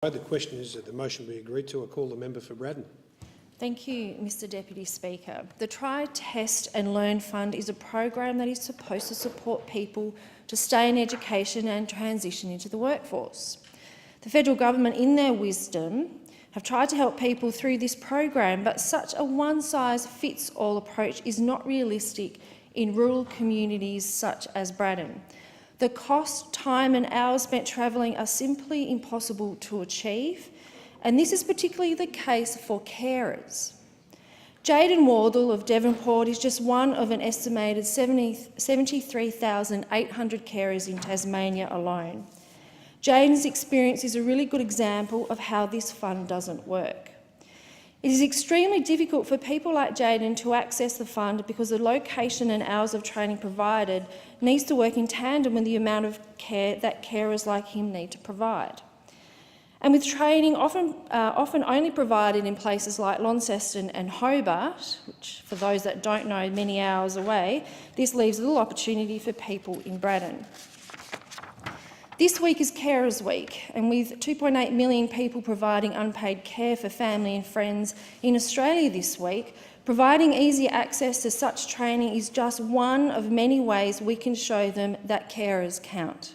The question is that the motion be agreed to. I call the member for Braddon. Thank you, Mr Deputy Speaker. The Try, Test and Learn Fund is a program that is supposed to support people to stay in education and transition into the workforce. The federal government, in their wisdom, have tried to help people through this program, but such a one-size-fits-all approach is not realistic in rural communities such as Braddon. The cost, time and hours spent travelling are simply impossible to achieve, and this is particularly the case for carers. Jaden Wardle of Devonport is just one of an estimated 73,800 carers in Tasmania alone. Jaden's experience is a really good example of how this fund doesn't work. It is extremely difficult for people like Jaden to access the fund because the location and hours of training provided needs to work in tandem with the amount of care that carers like him need to provide. And with training often only provided in places like Launceston and Hobart, which for those that don't know, many hours away, this leaves little opportunity for people in Braddon. This week is Carers Week, and with 2.8 million people providing unpaid care for family and friends in Australia this week, providing easier access to such training is just one of many ways we can show them that carers count.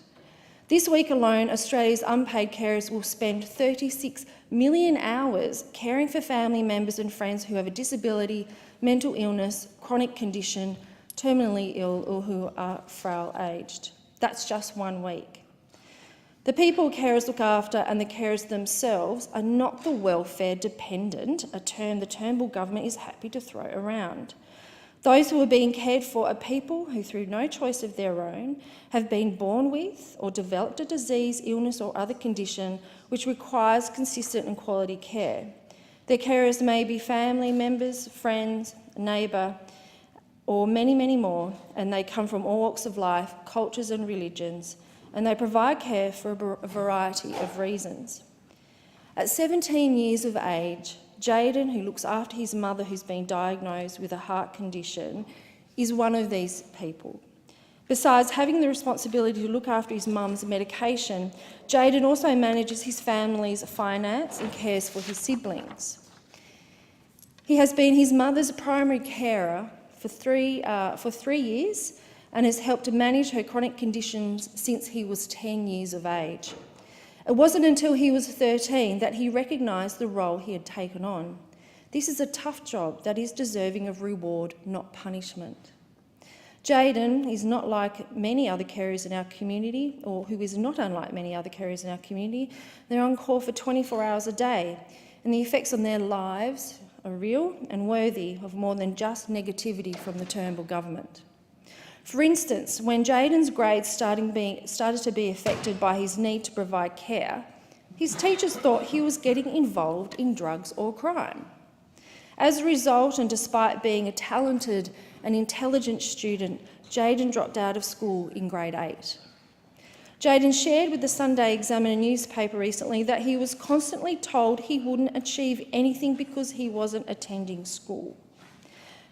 This week alone, Australia's unpaid carers will spend 36 million hours caring for family members and friends who have a disability, mental illness, chronic condition, terminally ill, or who are frail-aged. That's just 1 week. The people carers look after and the carers themselves are not the welfare dependent, a term the Turnbull government is happy to throw around. Those who are being cared for are people who, through no choice of their own, have been born with or developed a disease, illness or other condition which requires consistent and quality care. Their carers may be family members, friends, a neighbour, or many, many more, and they come from all walks of life, cultures and religions, and they provide care for a variety of reasons. At 17 years of age, Jaden, who looks after his mother who's been diagnosed with a heart condition, is one of these people. Besides having the responsibility to look after his mum's medication, Jaden also manages his family's finance and cares for his siblings. He has been his mother's primary carer for three years and has helped to manage her chronic conditions since he was 10 years of age. It wasn't until he was 13 that he recognised the role he had taken on. This is a tough job that is deserving of reward, not punishment. Jaden is not like many other carers in our community, or who is not unlike many other carers in our community. They're on call for 24 hours a day, and the effects on their lives are real and worthy of more than just negativity from the Turnbull government. For instance, when Jaden's grades started to be affected by his need to provide care, his teachers thought he was getting involved in drugs or crime. As a result, and despite being a talented and intelligent student, Jaden dropped out of school in grade 8. Jaden shared with the Sunday Examiner newspaper recently that he was constantly told he wouldn't achieve anything because he wasn't attending school.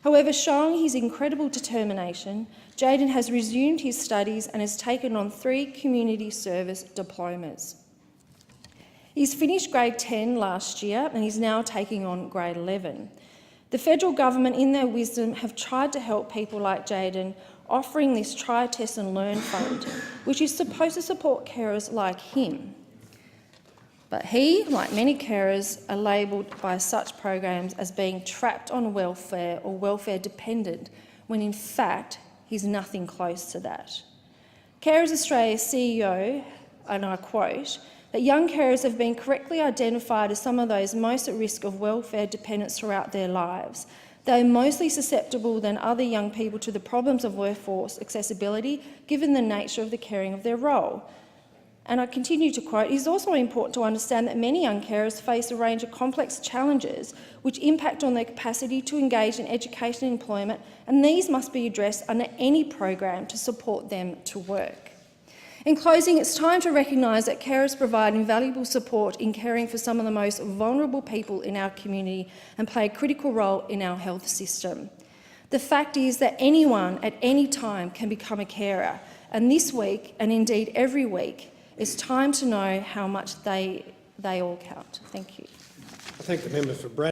However, showing his incredible determination, Jaden has resumed his studies and has taken on 3 community service diplomas. He's finished grade 10 last year and he's now taking on grade 11. The federal government, in their wisdom, have tried to help people like Jaden, offering this Try, Test and Learn Fund, which is supposed to support carers like him. But he, like many carers, are labelled by such programs as being trapped on welfare or welfare dependent, when in fact he's nothing close to that. Carers Australia CEO, and I quote, that young carers have been correctly identified as some of those most at risk of welfare dependence throughout their lives. They are mostly susceptible than other young people to the problems of workforce accessibility, given the nature of the caring of their role. And I continue to quote, it is also important to understand that many young carers face a range of complex challenges which impact on their capacity to engage in education and employment, and these must be addressed under any program to support them to work. In closing, it's time to recognise that carers provide invaluable support in caring for some of the most vulnerable people in our community and play a critical role in our health system. The fact is that anyone at any time can become a carer, and this week, and indeed every week, it's time to know how much they they all count. Thank you. I thank the member for Braddon.